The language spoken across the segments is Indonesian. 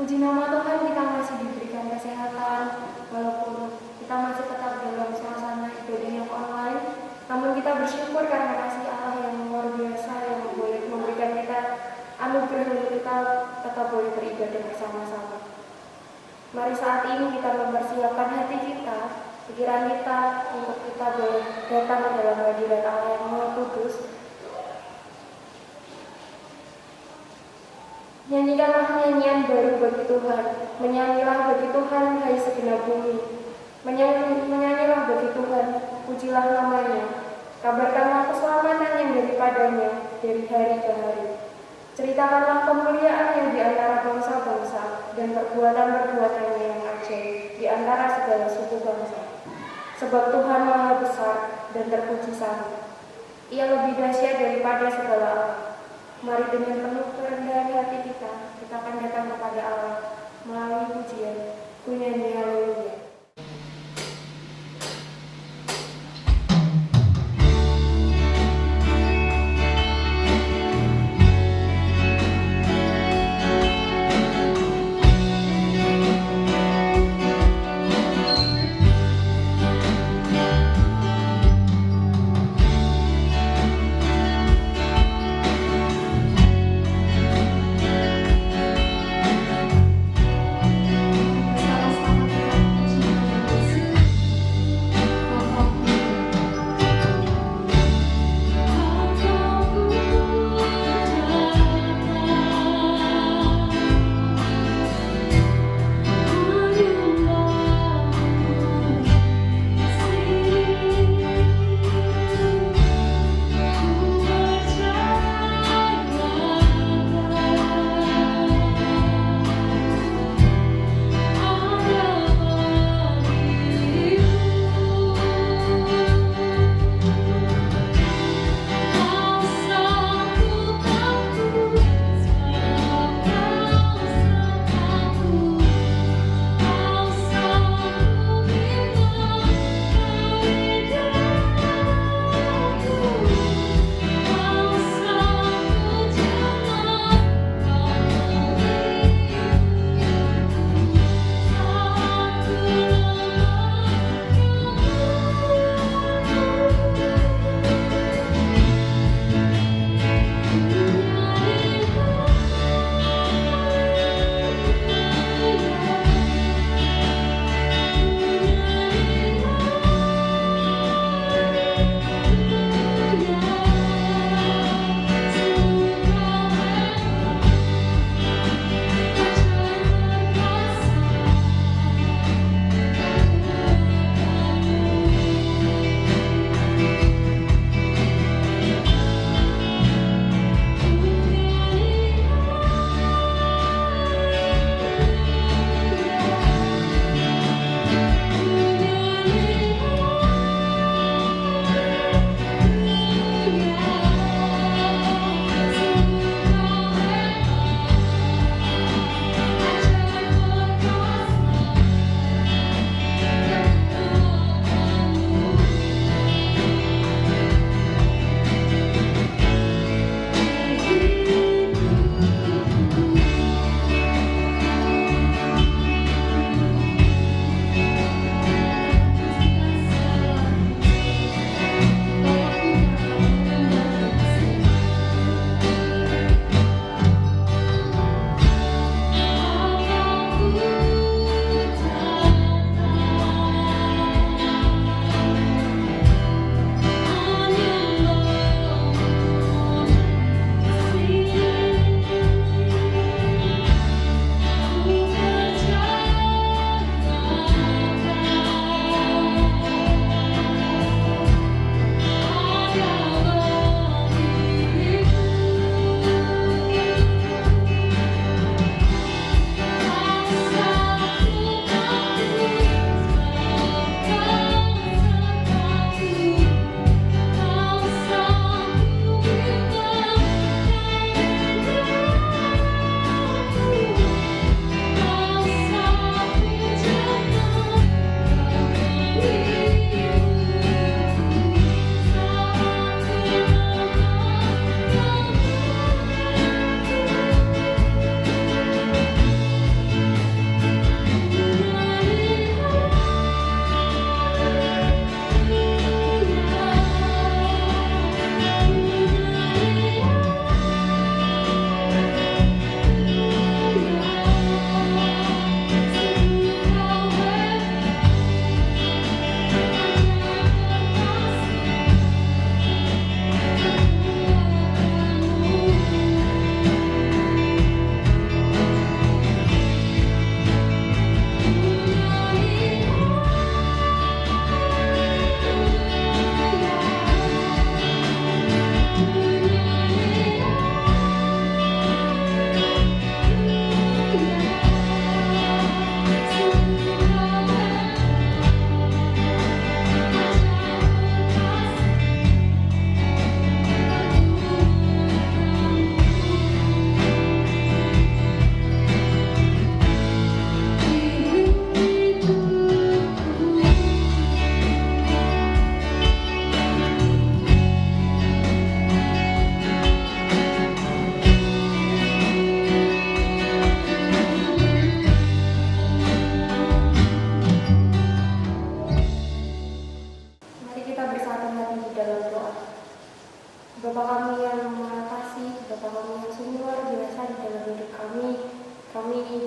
Puji nama Tuhan kita masih diberikan kesehatan, walaupun kita masih tetap dalam suasana ibadah yang online. Namun kita bersyukur karena kasih Allah yang luar biasa yang boleh memberikan kita anugerah untuk kita tetap boleh beribadah bersama-sama. Mari saat ini kita mempersiapkan hati kita, pikiran kita untuk kita boleh datang ke dalam hadirat Allah yang Maha Kudus. Nyanyikanlah nyanyian baru bagi Tuhan, menyanyilah bagi Tuhan hai segenap bumi. Menyanyilah bagi Tuhan, pujilah namanya. Kabarkanlah keselamatan yang daripadanya dari hari ke hari. Ceritakanlah kemuliaannya di antara bangsa-bangsa dan perbuatan-perbuatannya yang ajaib di antara segala suku bangsa. Sebab Tuhan Maha Besar dan terpuji sangat. Ia lebih dahsyat daripada segala Allah. Mari dengan penuh kerendahan hati kita akan datang kepada Allah melalui pujian, ku nyanyi haleluya. Selamat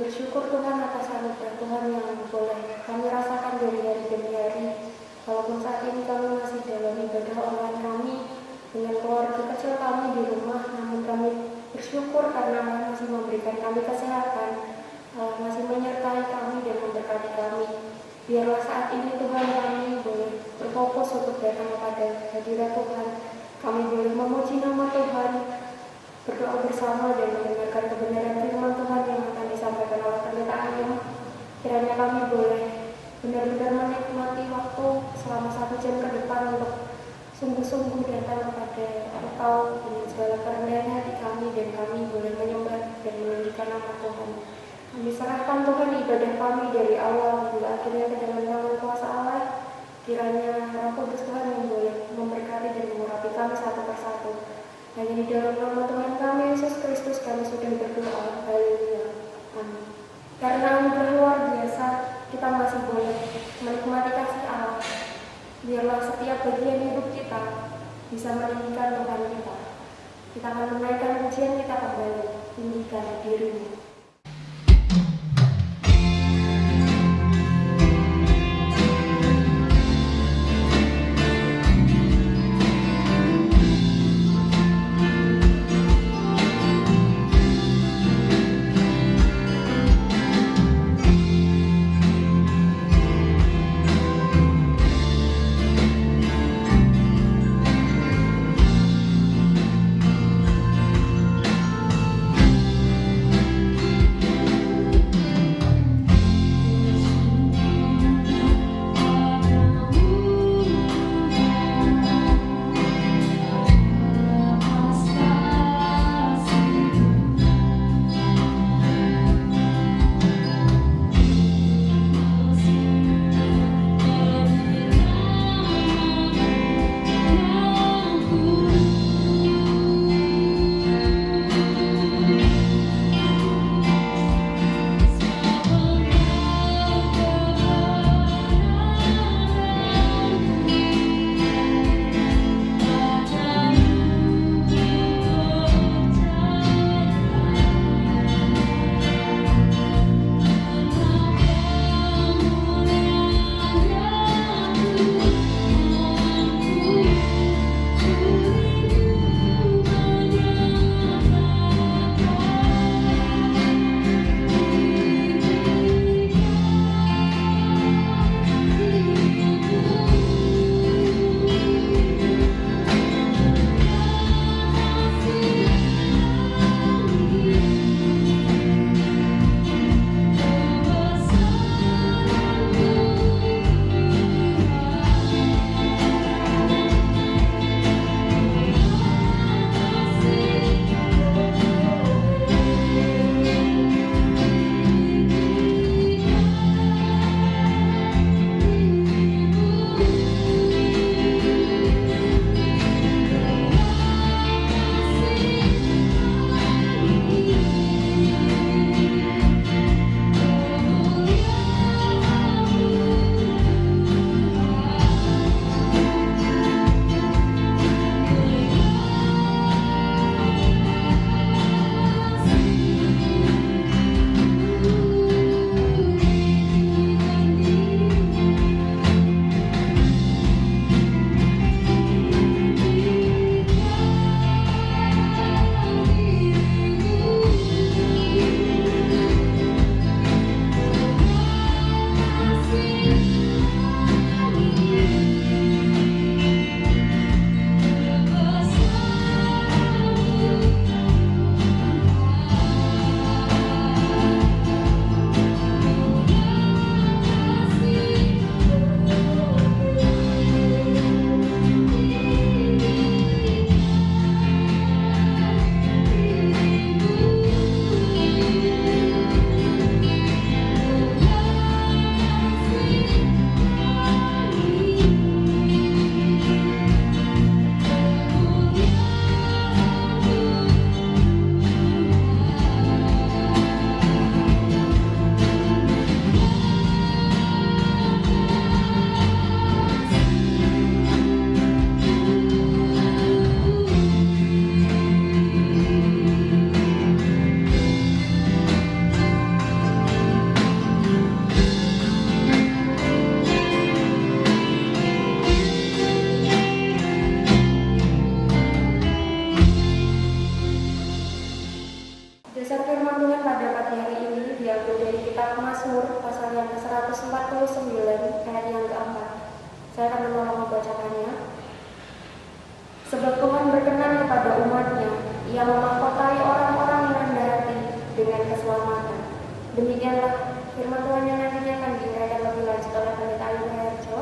bersyukur Tuhan atas anugerah Tuhan yang boleh kami rasakan dari hari demi hari. Walaupun saat ini kami masih dalam ibadah online kami dengan keluarga kecil kami di rumah, namun kami bersyukur karena Allah masih memberikan kami kesehatan, Allah masih menyertai kami dan memberkati kami. Biarlah saat ini Tuhan kami boleh berfokus untuk datang kepada hadirat Tuhan. Kami boleh memuji nama Tuhan, berdoa bersama dan mendengarkan kebenaran firman Tuhan yang akan disampaikan oleh pendeta Ayam. Kiranya kami boleh benar-benar menikmati waktu selama 1 jam ke depan untuk sungguh-sungguh datang kepada Engkau dengan segala kerendahan hati kami, dan kami boleh menyembah dan meninggikan nama Tuhan. Kami serahkan Tuhan ibadah kami dari awal hingga akhirnya ke dalam tangan kuasa Allah. Kiranya Roh Kudus Tuhan yang boleh memberkati dan mengurapi kami satu persatu. Hanya di dalam nama Tuhan kami Yesus Kristus kami sudah berdoa. Haleluya. Amin. Karena anugerah luar biasa, kita masih boleh menikmati kasih Allah. Biarlah setiap bagian hidup kita bisa meninggikan Tuhan kita. Kita akan menaikkan pujian kita kembali, tinggikan dirimu. kitab Mazmur pasal yang ke-149 ayat yang keempat. Saya akan menolong membacakannya. Sebab Tuhan berkenan kepada umat-Nya, Ia memahkotai orang-orang yang rendah hati dengan keselamatan. Demikianlah firman Tuhan yang nantinya akan diuraikan lebih lanjut oleh Pendeta Ayu Herjo.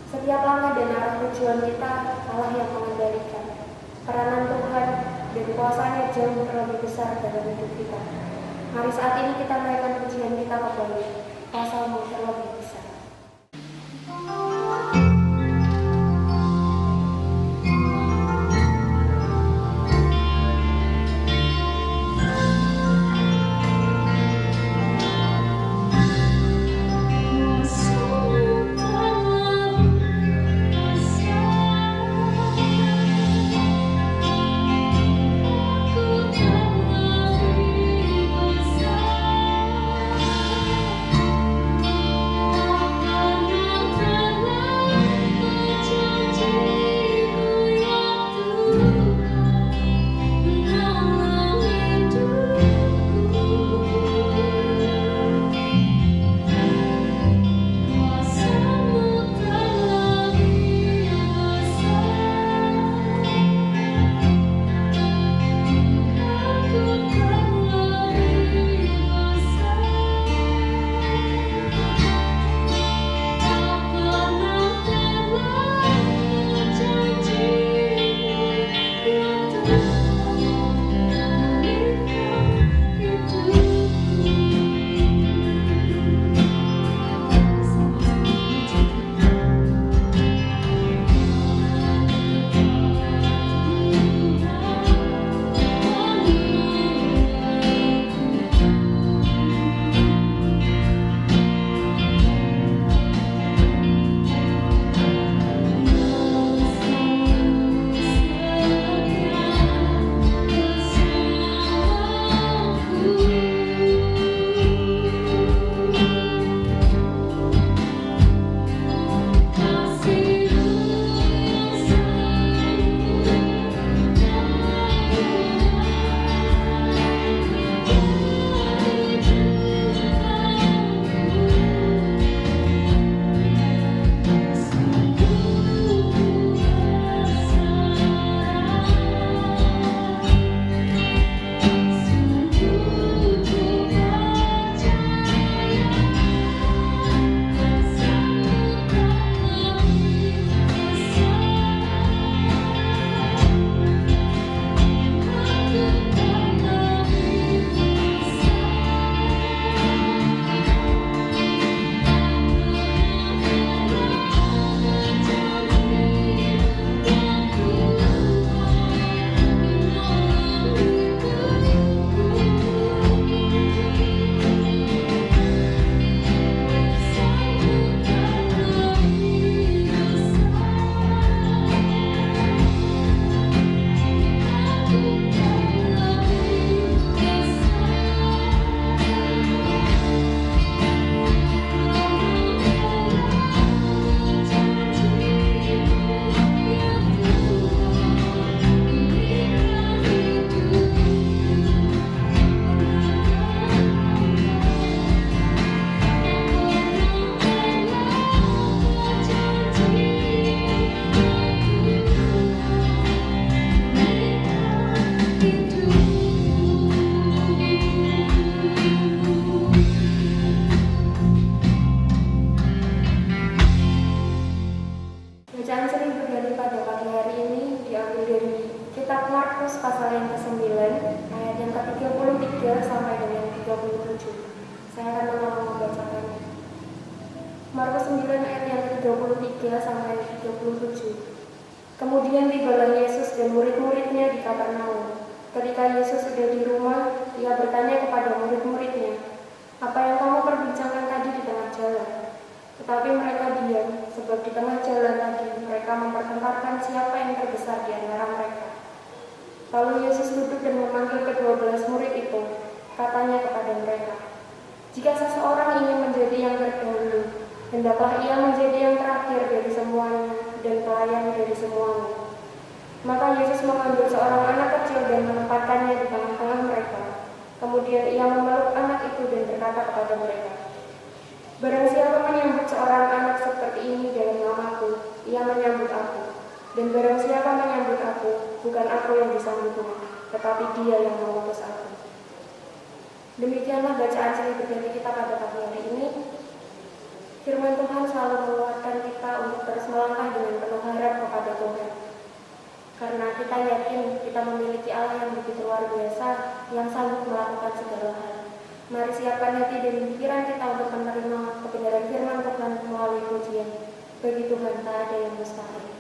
Setiap langkah dan arah tujuan kita, Allah yang mengendalikan. Peranan Tuhan dan kuasanya jauh terlebih besar dalam hidup kita. Mari saat ini kita naikkan pujian kita kembali, pasalmu terlebih besar. Pasal yang ke-9 ayat yang ke-33 sampai dengan 37. Saya akan menolak membacakannya. Markus 9 ayat yang ke-33 sampai 37. Kemudian tibalah Yesus dan murid-muridnya di Kapernaum. Ketika Yesus sudah di rumah, Ia bertanya kepada murid-muridnya, "Apa yang kamu perbincangkan tadi di tengah jalan?" Tetapi mereka diam, sebab di tengah jalan tadi mereka mempertengkarkan siapa yang terbesar di antara mereka. Lalu Yesus duduk dan memanggil ke-12 murid itu. Katanya kepada mereka, "Jika seseorang ingin menjadi yang terdahulu, hendaklah ia menjadi yang terakhir dari semuanya dan pelayan dari semuanya." Maka Yesus mengambil seorang anak kecil dan menempatkannya di tengah-tengah mereka. Kemudian Ia memeluk anak itu dan Dan barang siapa menyambut aku, bukan aku yang disambutnya, tetapi Dia yang mengutus aku. Demikianlah bacaan silih berganti kita pada pagi hari ini. Firman Tuhan selalu menguatkan kita untuk terus melangkah dengan penuh harap kepada Tuhan. Karena kita yakin kita memiliki Allah yang begitu luar biasa, yang sanggup melakukan segala hal. Mari siapkan hati dan pikiran kita untuk menerima kebenaran firman Tuhan melalui pujian. Bagi Tuhan tak ada yang mustahil.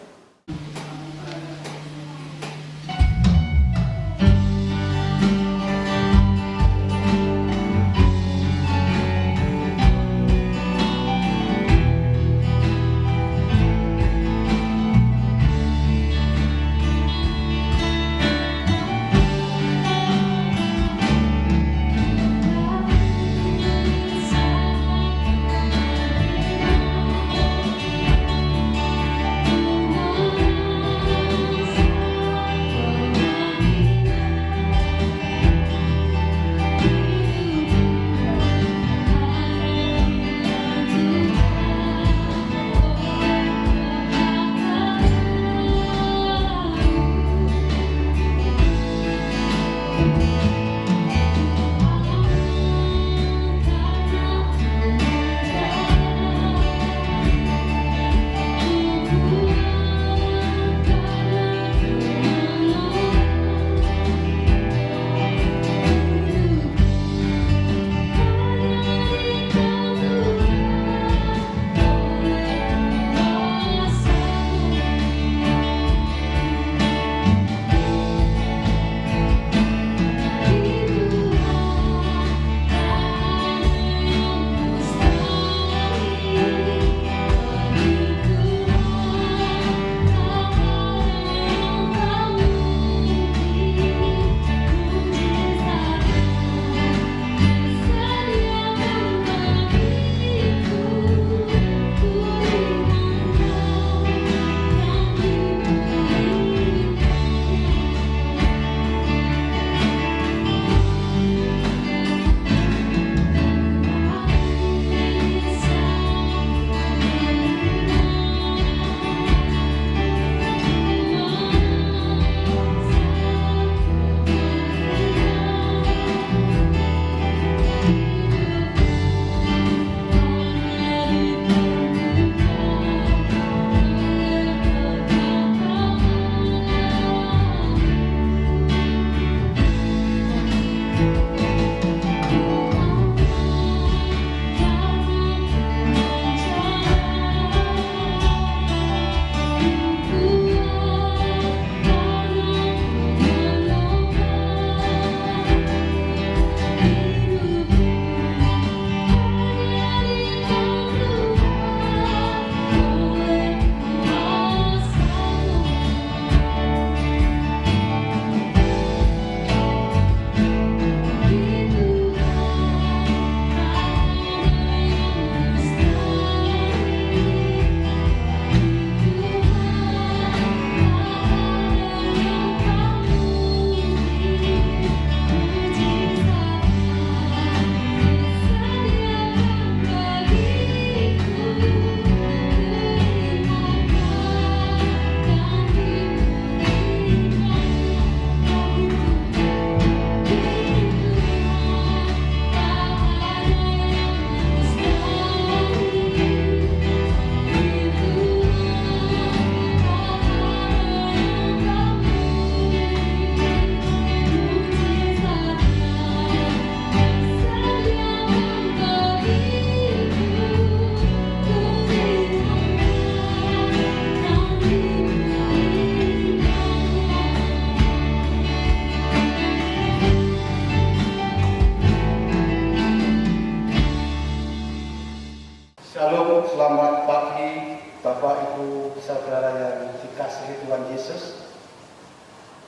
Shalom, selamat pagi Bapak Ibu Saudara yang dikasihi Tuhan Yesus.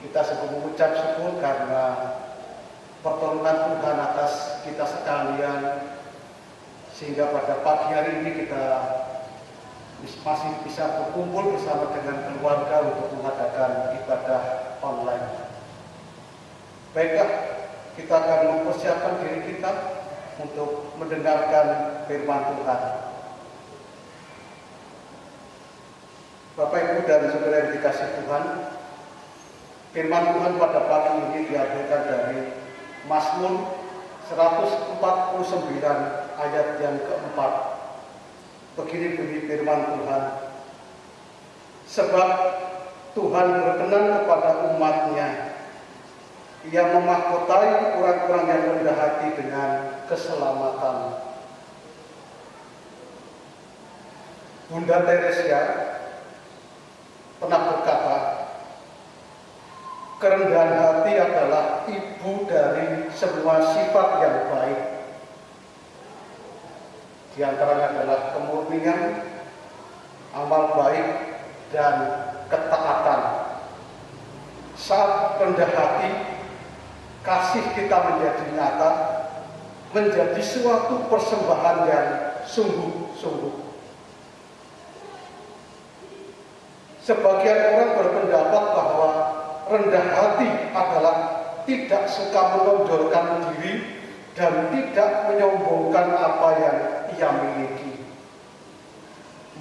Kita sungguh mengucap syukur karena pertolongan Tuhan atas kita sekalian, sehingga pada pagi hari ini kita masih bisa berkumpul bersama dengan keluarga untuk mengadakan ibadah online. Baiklah, kita akan mempersiapkan diri kita untuk mendengarkan firman Tuhan. Bapak Ibu dan Saudara yang dikasih Tuhan, firman Tuhan pada pagi ini diambilkan dari Mazmur 149 ayat yang keempat. Begini bunyi firman Tuhan. Sebab Tuhan berkenan kepada umat-Nya. Ia memahkotai orang-orang yang rendah hati dengan keselamatan. Bunda Teresia pernah berkata, kerendahan hati adalah ibu dari semua sifat yang baik. Di antaranya adalah kemurnian, amal baik, dan ketaatan. Saat rendah hati, kasih kita menjadi nyata, menjadi suatu persembahan yang sungguh-sungguh. Sebagian orang berpendapat bahwa rendah hati adalah tidak suka menonjolkan diri dan tidak menyombongkan apa yang ia miliki.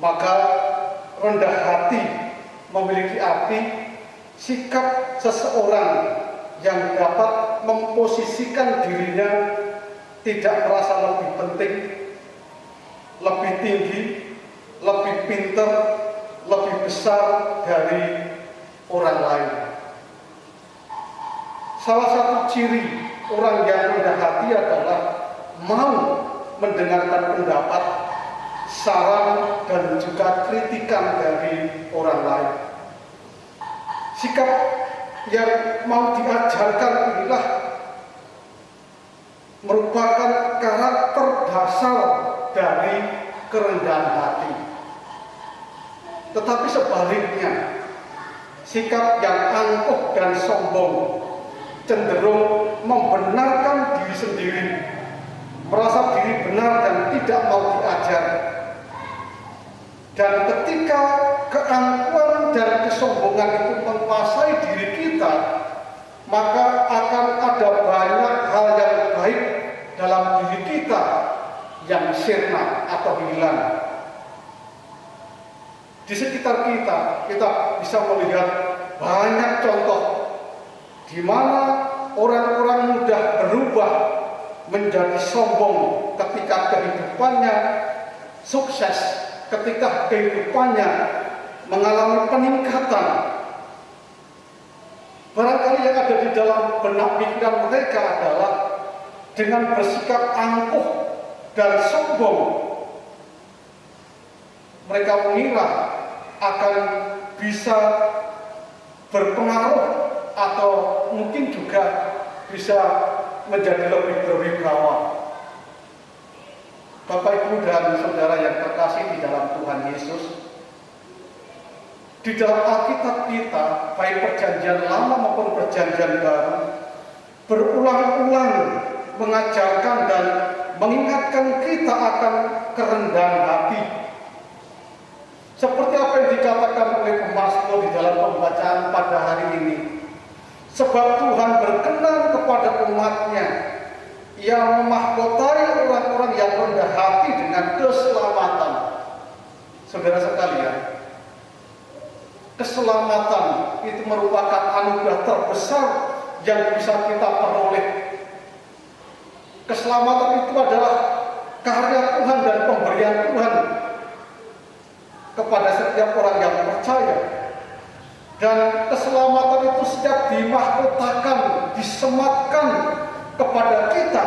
Maka rendah hati memiliki arti sikap seseorang yang dapat memposisikan dirinya tidak merasa lebih penting, lebih tinggi, lebih pintar, lebih besar dari orang lain. Salah satu ciri orang yang rendah hati adalah mau mendengarkan pendapat, saran, dan juga kritikan dari orang lain. Sikap yang mau diajarkan inilah merupakan karakter dasar dari kerendahan hati. Tetapi sebaliknya, sikap yang angkuh dan sombong cenderung membenarkan diri sendiri, merasa diri benar dan tidak mau diajar. Dan ketika keangkuhan dan kesombongan itu menguasai diri kita, maka akan ada banyak hal yang baik dalam diri kita yang sirna atau hilang. Di sekitar kita bisa melihat banyak contoh di mana orang-orang mudah berubah menjadi sombong ketika kehidupannya sukses, ketika kehidupannya mengalami peningkatan. Barangkali yang ada di dalam benak pikiran mereka adalah dengan bersikap angkuh dan sombong, mereka mengira akan bisa berpengaruh atau mungkin juga bisa menjadi lebih berwibawa. Bapak, Ibu, dan Saudara yang terkasih di dalam Tuhan Yesus, di dalam Alkitab kita, baik Perjanjian Lama maupun Perjanjian Baru, berulang-ulang mengajarkan dan mengingatkan kita akan kerendahan hati. Seperti apa yang dikatakan oleh pemazmur di dalam pembacaan pada hari ini. Sebab Tuhan berkenan kepada umat-Nya. Ia memahkotai orang-orang yang rendah hati dengan keselamatan. Saudara sekalian, keselamatan itu merupakan anugerah terbesar yang bisa kita peroleh. Keselamatan itu adalah karya Tuhan dan pemberian Tuhan kepada setiap orang yang percaya. Dan keselamatan itu setiap dimahkotakan, disematkan kepada kita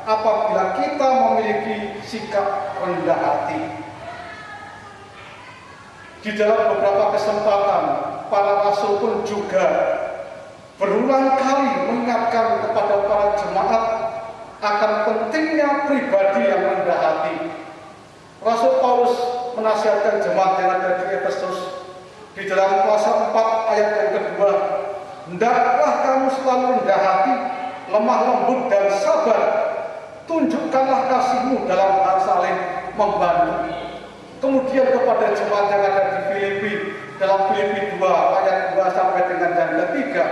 apabila kita memiliki sikap rendah hati. Di dalam beberapa kesempatan, para rasul pun juga berulang kali mengingatkan kepada para jemaat akan pentingnya pribadi yang rendah hati. Rasul Paulus menasihatkan jemaat yang ada di Efesus di dalam pasal 4 ayat yang kedua, hendaklah kamu selalu rendah hati, lemah lembut dan sabar, tunjukkanlah kasihmu dalam hal saling membantu. Kemudian kepada jemaat yang ada di Filipi, dalam Filipi 2 ayat 2 sampai dengan yang ketiga,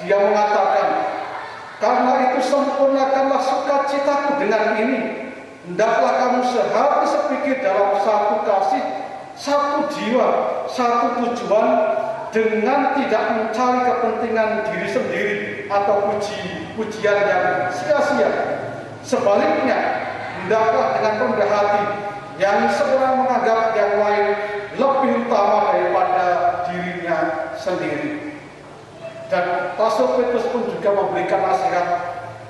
dia mengatakan, karena itu sempurnakanlah sukacitaku dengan ini, hendaklah kamu sehati sepikir dalam satu kasih, satu jiwa, satu tujuan, dengan tidak mencari kepentingan diri sendiri atau pujian yang sia-sia. Sebaliknya, hendaklah dengan rendah hati yang seorang menganggap yang lain lebih utama daripada dirinya sendiri. Dan Rasul Petrus pun juga memberikan nasihat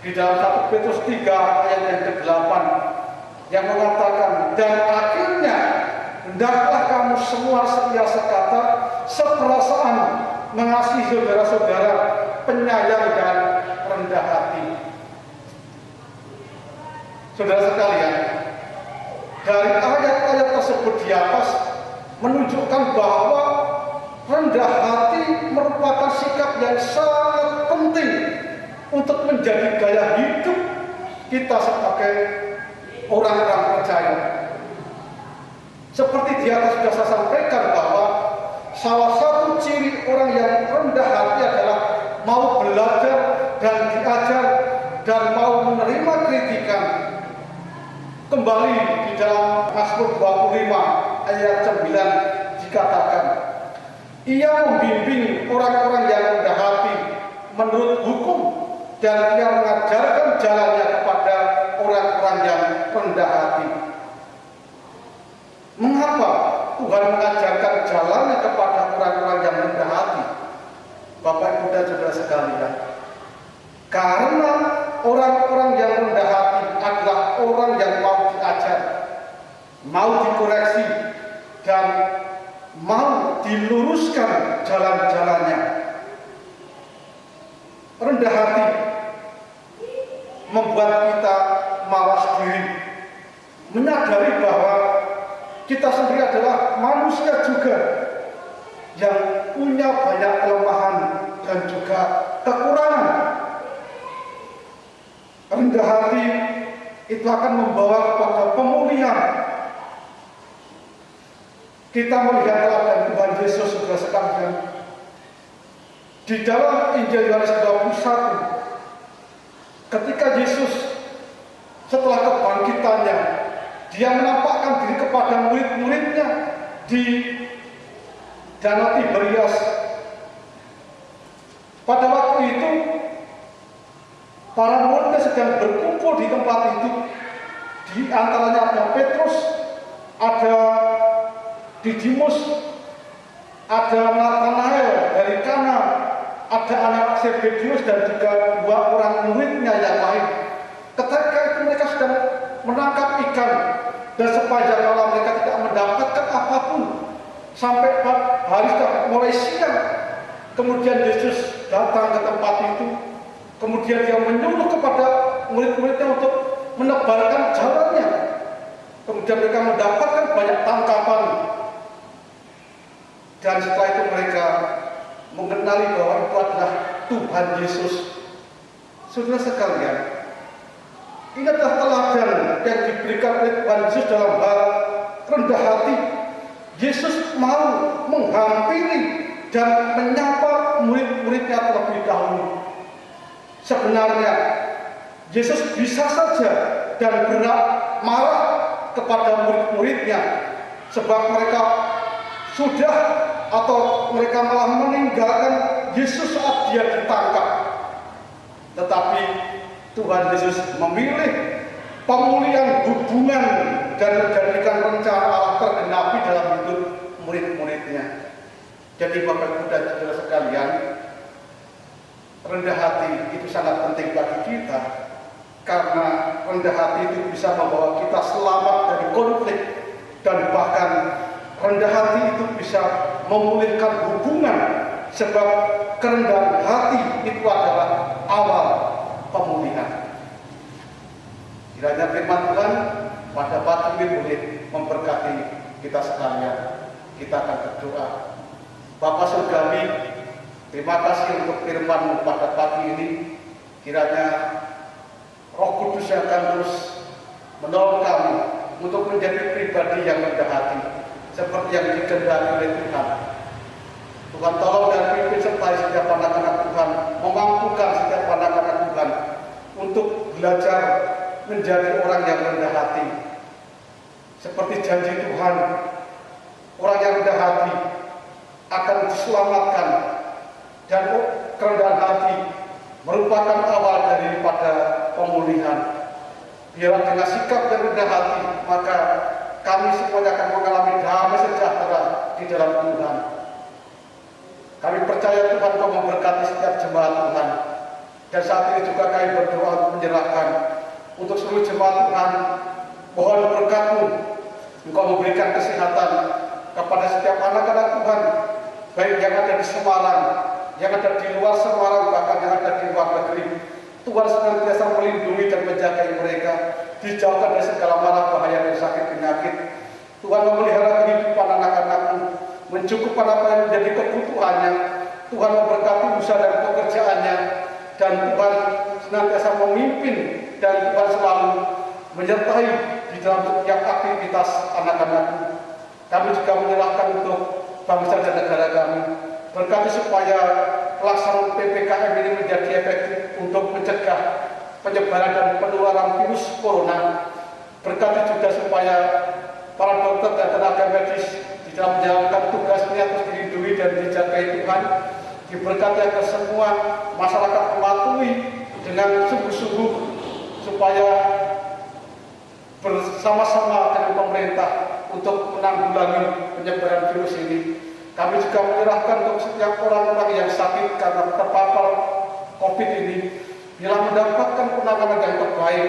di dalam 1 Petrus 3 ayat yang ke-8 yang mengatakan, dan akhirnya hendaklah kamu semua setia sekata, seperasaan, mengasihi saudara-saudara, penyayang dan rendah hati. Saudara sekalian, dari ayat-ayat tersebut di atas menunjukkan bahwa rendah hati merupakan sikap yang sangat penting untuk menjadi gaya hidup kita sebagai orang-orang percaya. Seperti di atas sudah saya sampaikan bahwa salah satu ciri orang yang rendah hati adalah mau belajar dan diajar dan mau menerima kritikan. Kembali di dalam Mazmur 25 ayat 9 dikatakan, ia membimbing orang-orang yang rendah hati menurut hukum, dan ia mengajarkan jalannya kepada orang-orang yang rendah hati. Mengapa Tuhan mengajarkan jalannya kepada orang-orang yang rendah hati? Bapak, Ibu, dan saudara sekalian, karena orang-orang yang rendah hati adalah orang yang mau diajar, mau dikoreksi, dan mau diluruskan jalan-jalannya. Rendah hati membuat kita mawas diri, menyadari bahwa kita sendiri adalah manusia juga yang punya banyak kelemahan dan juga kekurangan. Rendah hati itu akan membawa kepada pemulihan. Kita melihat teladan Tuhan Yesus, saudara sekalian, di dalam Injil Yohanes 21, ketika Yesus setelah kebangkitannya, dia menampakkan diri kepada murid-muridnya di Danau Tiberias. Pada waktu itu, para muridnya sedang berkumpul di tempat itu. Di antaranya ada Petrus, ada Didimus, ada Nathanael dari Kana, ada anak Zebedius, dan juga 2 orang muridnya yang lain. Ketika itu mereka sedang menangkap ikan, dan sepanjang malam mereka tidak mendapatkan apapun. Sampai hari sudah mulai siang, kemudian Yesus datang ke tempat itu. Kemudian dia menyuruh kepada murid-muridnya untuk menebarkan jalannya. Kemudian mereka mendapatkan banyak tangkapan. Dan setelah itu mereka mengenali bahwa itu adalah Tuhan Yesus. Saudara sekalian, ini adalah teladan yang diberikan oleh Tuhan Yesus dalam hal rendah hati. Yesus mau menghampiri dan menyapa murid-muridnya terlebih dahulu. Sebenarnya Yesus bisa saja dan berat marah kepada murid-muridnya, sebab mereka sudah atau mereka malah meninggalkan Yesus saat dia ditangkap. Tetapi Tuhan Yesus memilih pemulihan hubungan dan menjadikan rencana Allah tergenapi dalam hidup murid-muridnya. Jadi Bapak, Ibu, dan saudara sekalian, rendah hati itu sangat penting bagi kita, karena rendah hati itu bisa membawa kita selamat dari konflik, dan bahkan rendah hati itu bisa memulihkan hubungan, sebab kerendahan hati itu adalah awal pemulihan. Kiranya firman Tuhan pada pagi ini boleh memberkati kita sekalian. Kita akan berdoa. Bapa Surgawi, terima kasih untuk firman-Mu pada pagi ini. Kiranya Roh Kudus yang akan terus menolong kami untuk menjadi pribadi yang rendah hati, seperti yang dikehendaki oleh Tuhan. Tuhan tolong dan pimpin sertai setiap anak-anak Tuhan, memampukan setiap anak-anak Tuhan untuk belajar menjadi orang yang rendah hati. Seperti janji Tuhan, diselamatkan, dan kerendahan hati merupakan awal daripada pemulihan. Biarlah dengan sikap dan rendah hati, maka kami semuanya akan mengalami damai sejahtera di dalam Tuhan. Kami percaya Tuhan Kau memberkati setiap jemaat Tuhan. Dan saat ini juga kami berdoa untuk menyerahkan untuk seluruh jemaat Tuhan. Mohon berkat-Mu, Engkau memberikan kesehatan kepada setiap anak-anak Tuhan, baik yang ada di Semarang, yang ada di luar Semarang, bahkan yang ada di luar negeri. Tuhan senantiasa melindungi dan menjaga mereka, dijauhkan dari segala mara bahaya dan sakit penyakit. Tuhan memelihara kehidupan anak-anak-Mu, mencukupkan apa yang menjadi kebutuhannya. Tuhan memberkati usaha dan pekerjaannya, dan Tuhan senantiasa memimpin, dan Tuhan selalu menyertai di dalam setiap aktivitas anak-anak-Mu. Kami juga menyerahkan untuk bangsa dan negara kami. Berkati supaya pelaksanaan PPKM ini menjadi efektif untuk mencegah penyebaran dan penularan virus corona. Berkati juga supaya para dokter dan tenaga medis di dalam menjalankan tugasnya terus dilindungi dan dijagai Tuhan. Diberkati agar semua masyarakat mematuhi dengan sungguh-sungguh supaya bersama-sama dengan pemerintah untuk menanggulangi penyebaran virus ini. Kami juga menyerahkan untuk setiap orang-orang yang sakit karena terpapar COVID ini, bila mendapatkan penanganan yang terbaik.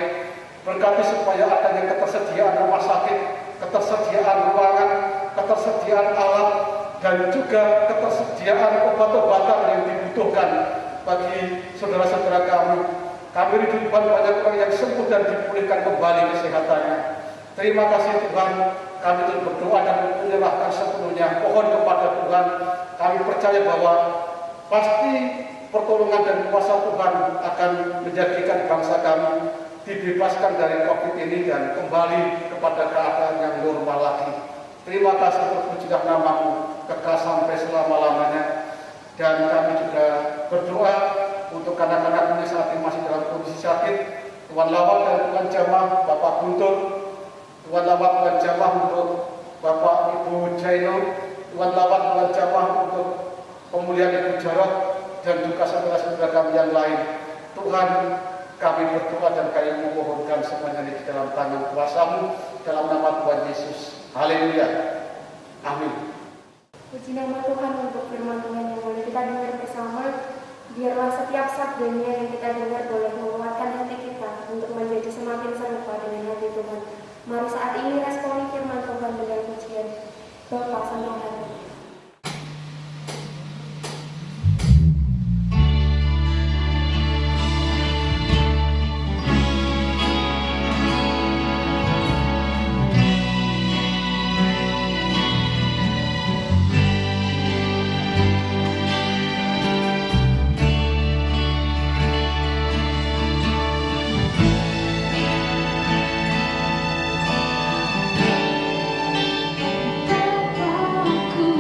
Berkati supaya adanya ketersediaan rumah sakit, ketersediaan ruangan, ketersediaan alat, dan juga ketersediaan obat-obatan yang dibutuhkan bagi saudara-saudara kami. Kami rindukan banyak orang yang sembuh dan dipulihkan kembali kesehatannya. Terima kasih Tuhan, kami terus berdoa dan menyerahkan sepenuhnya. Mohon kepada Tuhan, kami percaya bahwa pasti pertolongan dan kuasa Tuhan akan menjadikan bangsa kami dibebaskan dari COVID ini dan kembali kepada keadaan yang normal lagi. Terima kasih, terpujilah nama-Mu kekal sampai selama-lamanya. Dan kami juga berdoa untuk anak-anak ini saat ini masih dalam kondisi sakit. Tuhan lawat dan Tuhan jamah Bapak Guntur, Tuhan lawat Tuhan jamah untuk Bapak Ibu Jainul, Tuhan lawat Tuhan jamah untuk pemulihan Ibu Jarot, dan juga saudara-saudara kami yang lain. Tuhan, kami berdoa dan kami memohonkan semuanya di dalam tangan kuasa-Mu, dalam nama Tuhan Yesus. Haleluya. Amin. Puji nama Tuhan untuk firman Tuhan yang boleh kita dengar bersama. Biarlah setiap sabdanya yang kita dengar boleh menguatkan hati kita untuk menjadi semakin serupa dengan hati Tuhan. Mari saat ini responi firman Tuhan dengan pujian Bapa sampai hati. Aku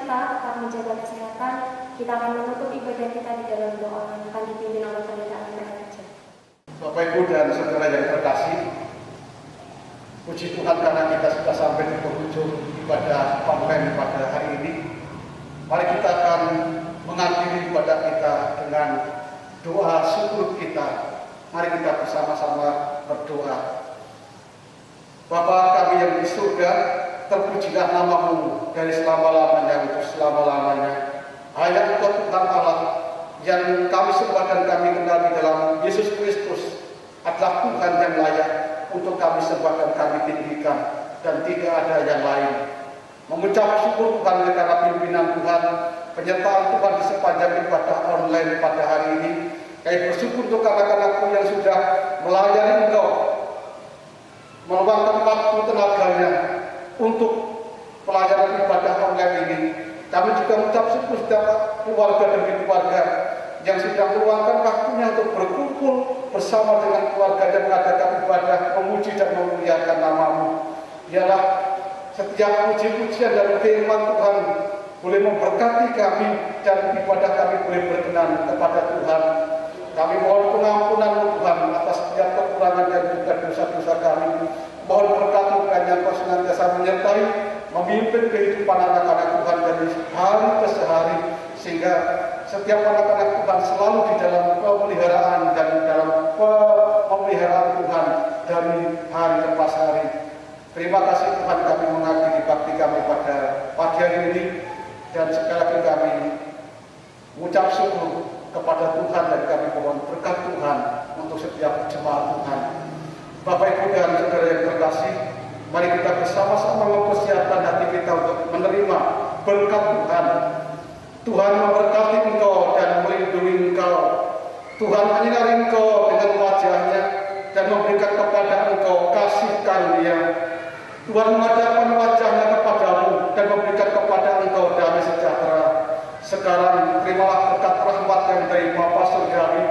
kita tetap menjaga kesehatan, kita akan menutup ibadah kita di dalam doa yang akan dipimpin oleh pendeta Andra Raja. Bapak Ibu dan saudara yang terkasih, puji Tuhan karena kita sudah sampai di penghujung ibadah online pada hari ini. Mari kita akan mengakhiri ibadah kita dengan doa syukur kita. Mari kita bersama-sama berdoa. Bapa kami yang di surga, terpujilah namamu dari selama-lamanya untuk selama-lamanya. Hanya Engkau Tuhan Allah yang kami sembah dan kami kenal di dalam Yesus Kristus adalah Tuhan yang layak untuk kami sembah dan kami tinggikan, dan tidak ada yang lain. Mengucap syukur Tuhan karena pimpinan Tuhan, penyertaan Tuhan di sepanjang ibadah online pada hari ini. Kami bersyukur untuk anak-anakku yang sudah melayani Engkau, meluangkan waktu tenaganya untuk pelayanan ibadah online ini. Kami juga mengucap syukur setiap keluarga demi keluarga yang sudah meluangkan waktunya untuk berkumpul bersama dengan keluarga dan mengadakan ibadah memuji dan memuliakan namamu. Ialah setiap puji-pujian dan firman Tuhan boleh memberkati kami dan ibadah kami boleh berkenan kepada Tuhan. Kami mohon pengampunan Tuhan atas setiap kekurangan dan juga dosa-dosa kami. Mohon berkat Tuhan yang Kau senantiasa menyertai, memimpin kehidupan anak-anak Tuhan dari hari ke hari, sehingga setiap anak-anak Tuhan selalu di dalam pemeliharaan dan dalam pemeliharaan Tuhan dari hari lepas hari. Terima kasih Tuhan, kami mengakhiri bakti kami pada pagi hari ini, dan sekali lagi kami mengucap syukur kepada Tuhan dan kami mohon berkat Tuhan untuk setiap jemaat Tuhan. Bapak Ibu dan saudara yang terkasih, mari kita bersama-sama mempersiapkan hati kita untuk menerima berkat Tuhan. Tuhan memberkati engkau dan melindungi engkau. Tuhan menyinari engkau dengan wajah-Nya dan memberikan kepada engkau kasih karunia. Tuhan menghadapkan wajah-Nya kepadamu dan memberikan kepada engkau damai sejahtera. Sekarang terimalah berkat rahmat yang dari Bapa Surgawi,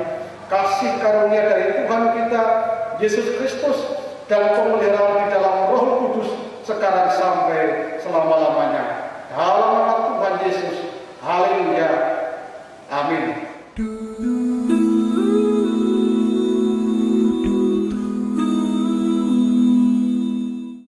kasih karunia dari Tuhan kita Yesus Kristus, dan pemeliharaan di dalam Roh Kudus sekarang sampai selama-lamanya.